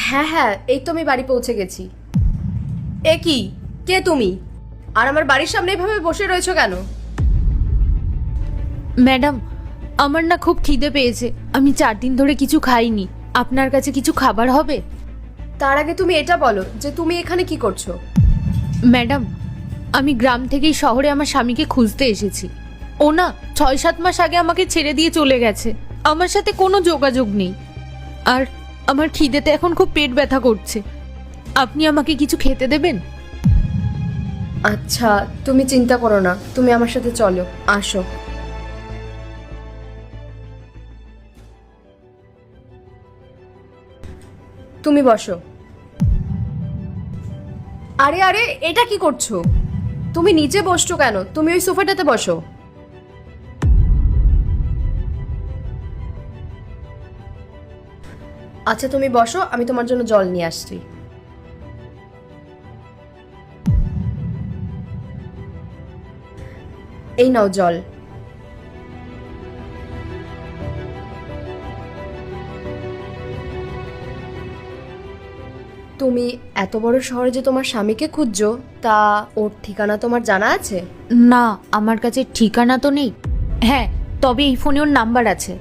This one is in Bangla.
হ্যাঁ হ্যাঁ, এই তো আমি বাড়ি পৌঁছে গেছি। এ কি, কে তুমি? আর আমার বাড়ির সামনে এইভাবে বসে রয়েছো কেন? ম্যাডাম, আমার না খুব খিদে পেয়েছে। আমি 4 দিন ধরে কিছু খাইনি। আপনার কাছে কিছু খাবার হবে? তার আগে তুমি এটা বলো যে তুমি এখানে কি করছো? ম্যাডাম, আমি গ্রাম থেকেই শহরে আমার স্বামীকে খুঁজতে এসেছি। ও না 6-7 মাস আগে আমাকে ছেড়ে দিয়ে চলে গেছে। আমার সাথে কোনো যোগাযোগ নেই। আর আমার খিদেতে এখন খুব পেট ব্যথা করছে। আপনি আমাকে কিছু খেতে দেবেন? আচ্ছা, তুমি চিন্তা করো না, তুমি আমার সাথে চলো, আসো। তুমি বসো। আরে আরে, এটা কি করছো? তুমি নিচে বসছো কেন? তুমি ওই সোফাটাতে বসো। আচ্ছা তুমি বসো, আমি তোমার জন্য জল নিয়ে আসছি। এই নাও জল। তুমি এত বড় শহরে যে তোমার স্বামীকে খুঁজছো, তা ওর ঠিকানা তোমার জানা আছে? না, আমার কাছে ঠিকানা তো নেই। হ্যাঁ, তবে এই ফোনে ওর নাম্বার আছে।